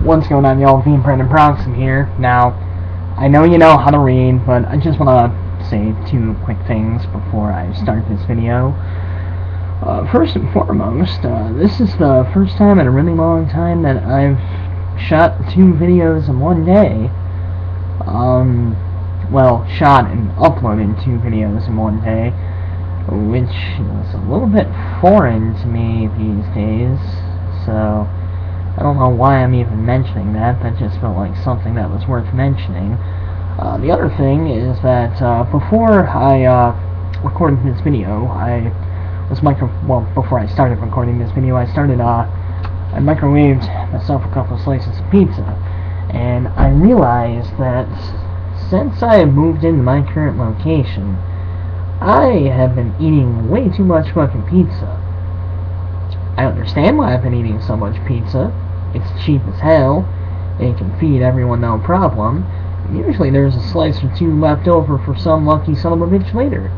What's going on, y'all? THEBrandonBrownson here. Now, I know you know how to read, but I just want to say two quick things before I start this video. First and foremost, this is the first time in a really long time that I've shot 2 videos in one day. Well, shot and uploaded 2 videos in one day, which is a little bit foreign to me these days, so I don't know why I'm even mentioning that. That just felt like something that was worth mentioning. The other thing is that before I recorded this video, before I started recording this video, I microwaved myself a couple of slices of pizza, and I realized that since I have moved into my current location, I have been eating way too much fucking pizza. I understand why I've been eating so much pizza. It's cheap as hell. It can feed everyone no problem. Usually there's a slice or 2 left over for some lucky son of a bitch later.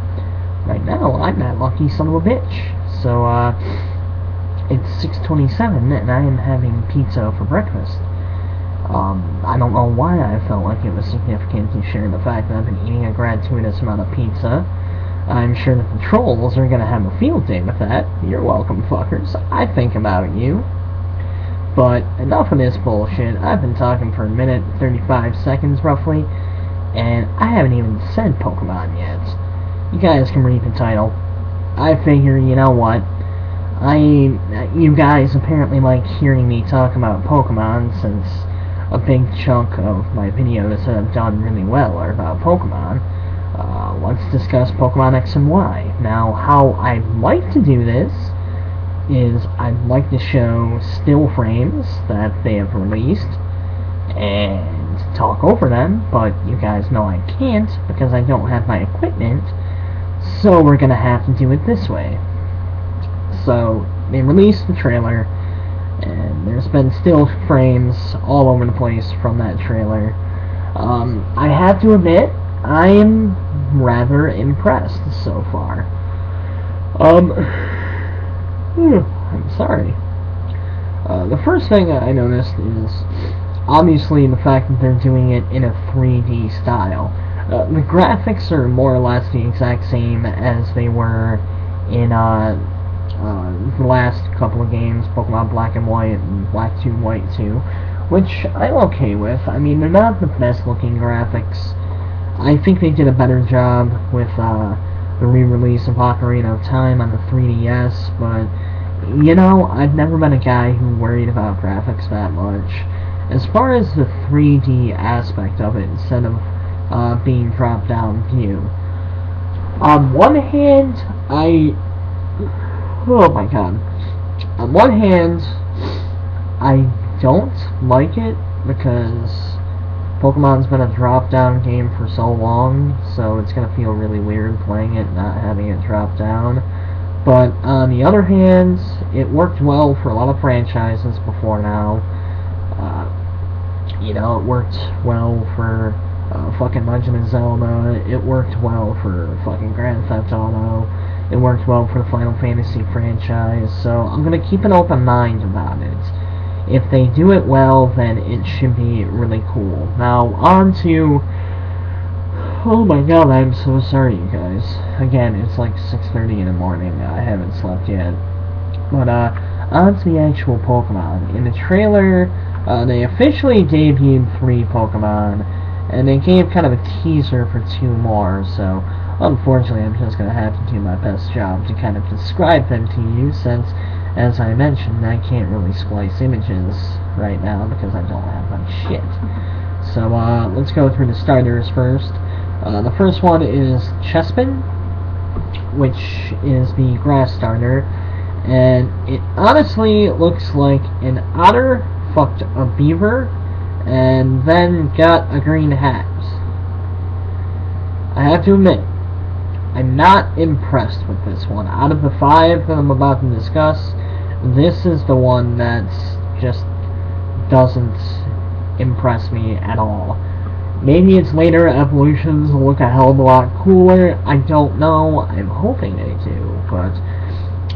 Right now, I'm that lucky son of a bitch. So, it's 6:27 and I am having pizza for breakfast. I don't know why I felt like it was significant to share the fact that I've been eating a gratuitous amount of pizza. I'm sure that the trolls are gonna have a field day with that. You're welcome, fuckers. I think about you. But enough of this bullshit. I've been talking for a minute and 35 seconds roughly, and I haven't even said Pokemon yet. You guys can read the title. I figure, you know what? You guys apparently like hearing me talk about Pokemon, since a big chunk of my videos that I've done really well are about Pokemon. Let's discuss Pokemon X and Y. Now, how I'd like to do this is I'd like to show still frames that they have released and talk over them, but you guys know I can't because I don't have my equipment, so we're gonna have to do it this way. So, they released the trailer, and there's been still frames all over the place from that trailer. I have to admit, I am rather impressed so far. I'm sorry. The first thing I noticed is obviously the fact that they're doing it in a 3D style. The graphics are more or less the exact same as they were in the last couple of games, Pokemon Black and White and Black 2, White 2, which I'm okay with. I mean, they're not the best looking graphics. I think they did a better job with the re-release of Ocarina of Time on the 3DS, but, you know, I've never been a guy who worried about graphics that much. As far as the 3D aspect of it, instead of being drop-down view, on one hand, oh my god. On one hand, I don't like it because Pokemon's been a drop-down game for so long, so it's gonna feel really weird playing it, not having it drop down. But on the other hand, it worked well for a lot of franchises before now. You know, it worked well for fucking Legend of Zelda, it worked well for fucking Grand Theft Auto, it worked well for the Final Fantasy franchise, so I'm gonna keep an open mind about it. If they do it well, then it should be really cool. Now, on to... Oh my god, I'm so sorry, you guys. Again, it's like 6:30 in the morning. I haven't slept yet. But, on to the actual Pokemon. In the trailer, they officially debuted 3 Pokemon, and they gave kind of a teaser for 2 more, so unfortunately I'm just gonna have to do my best job to kind of describe them to you, since, as I mentioned, I can't really splice images right now because I don't have my shit. So, let's go through the starters first. The first one is Chespin, which is the grass starter, and it honestly looks like an otter fucked a beaver and then got a green hat. I have to admit, I'm not impressed with this one. Out of the 5 that I'm about to discuss, this is the one that just doesn't impress me at all. Maybe its later evolutions will look a hell of a lot cooler. I don't know. I'm hoping they do, but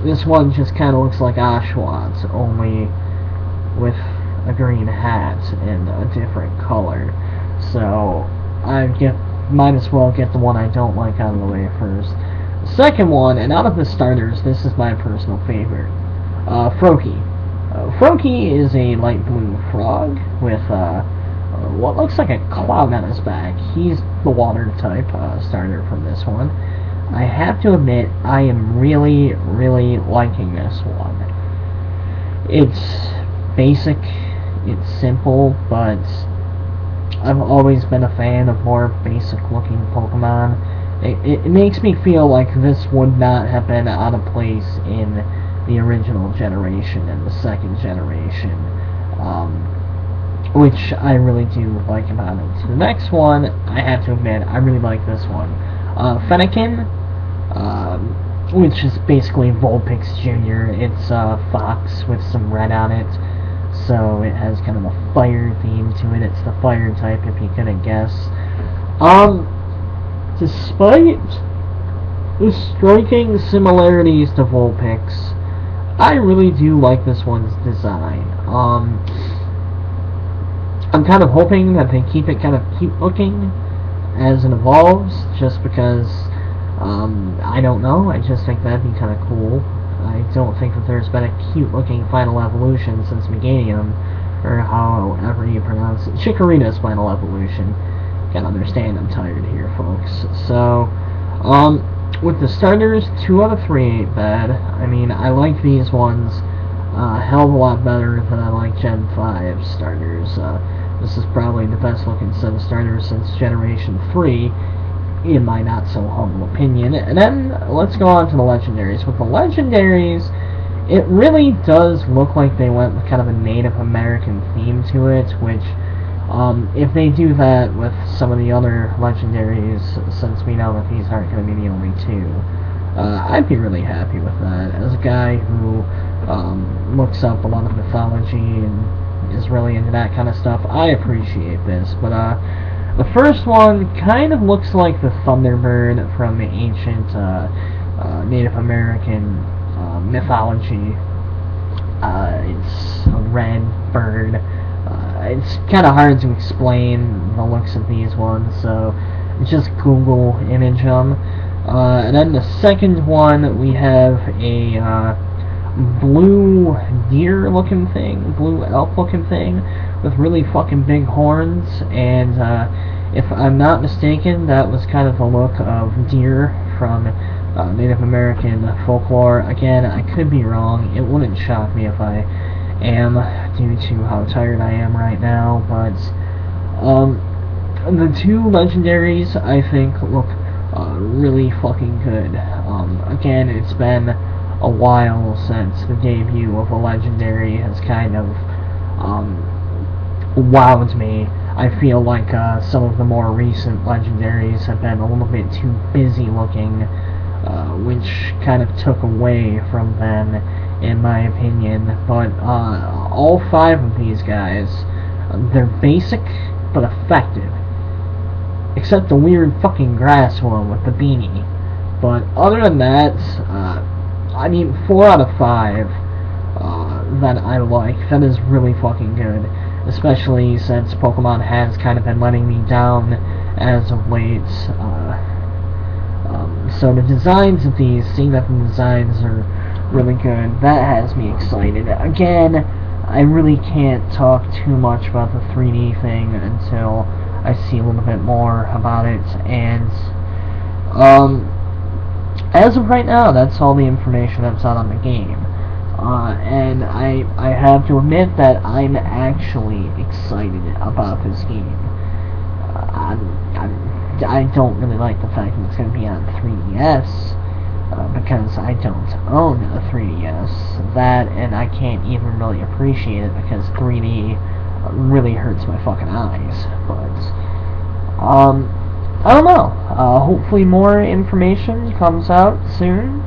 this one just kind of looks like Oshawott, only with a green hat in a different color. So might as well get the one I don't like out of the way first. The second one, and out of the starters, this is my personal favorite. Froakie. Froakie is a light blue frog with what looks like a cloud on his back. He's the water type starter from this one. I have to admit, I am really, really liking this one. It's basic, it's simple, but I've always been a fan of more basic looking Pokemon. It makes me feel like this would not have been out of place in the original generation and the second generation, which I really do like about it. The next one, I have to admit, I really like this one. Fennekin, which is basically Vulpix Jr. It's a fox with some red on it, so it has kind of a fire theme to it. It's the fire type, if you couldn't guess. Despite the striking similarities to Vulpix, I really do like this one's design. I'm kind of hoping that they keep it kind of cute looking as it evolves, just because, I don't know, I just think that'd be kind of cool. I don't think that there's been a cute looking final evolution since Meganium, or however you pronounce it. Chikorita's final evolution. Gotta understand, I'm tired here, folks. So, with the starters, 2 out of 3 ain't bad. I mean, I like these ones a hell of a lot better than I like Gen 5 starters. This is probably the best looking set of starters since Generation 3, in my not so humble opinion. And then, let's go on to the Legendaries. With the Legendaries, it really does look like they went with kind of a Native American theme to it, which, if they do that with some of the other Legendaries, since we know that these aren't going to be the only 2, I'd be really happy with that. As a guy who looks up a lot of mythology and is really into that kind of stuff, I appreciate this. But the first one kind of looks like the Thunderbird from the ancient Native American mythology. It's a red bird. It's kind of hard to explain the looks of these ones, so just Google image them. And then the second one, we have a blue deer looking thing, blue elk looking thing, with really fucking big horns, and if I'm not mistaken, that was kind of the look of deer from Native American folklore. Again, I could be wrong. It wouldn't shock me if I am, due to how tired I am right now, but the 2 Legendaries, I think, look really fucking good. Again, it's been a while since the debut of a Legendary has kind of wowed me. I feel like some of the more recent Legendaries have been a little bit too busy looking, which kind of took away from them, in my opinion. But all 5 of these guys, they're basic but effective, except the weird fucking grass one with the beanie. But other than that, I mean, 4 out of 5 that I like. That is really fucking good, especially since Pokemon has kind of been letting me down as of late. So the designs of these, seeing that the designs are really good, that has me excited. Again, I really can't talk too much about the 3D thing until I see a little bit more about it, and as of right now, that's all the information that's out on the game. And I have to admit that I'm actually excited about this game. I don't really like the fact that it's going to be on 3DS, because I don't own a 3DS. That, and I can't even really appreciate it because 3D really hurts my fucking eyes. But, I don't know. Hopefully more information comes out soon.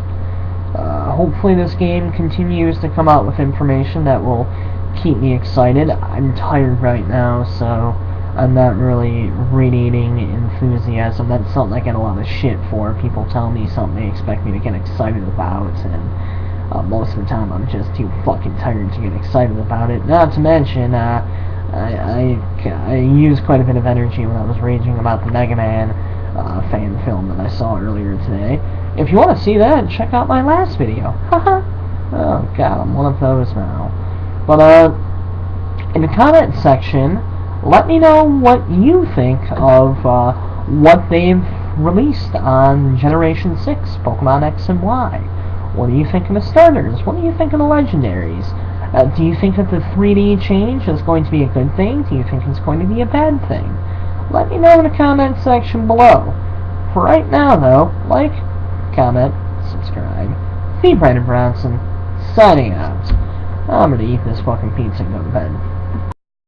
Hopefully this game continues to come out with information that will keep me excited. I'm tired right now, so I'm not really radiating enthusiasm. That's something I get a lot of shit for. People tell me something they expect me to get excited about, and Most of the time I'm just too fucking tired to get excited about it. Not to mention, I used quite a bit of energy when I was raging about the Mega Man fan film that I saw earlier today. If you want to see that, check out my last video. Haha. Oh god, I'm one of those now. But in the comment section, let me know what you think of what they've released on Generation 6, Pokemon X and Y. What do you think of the starters? What do you think of the Legendaries? Do you think that the 3D change is going to be a good thing? Do you think it's going to be a bad thing? Let me know in the comment section below. For right now, though, like, comment, subscribe. TheBrandonBrownson, signing out. I'm gonna eat this fucking pizza and go to bed.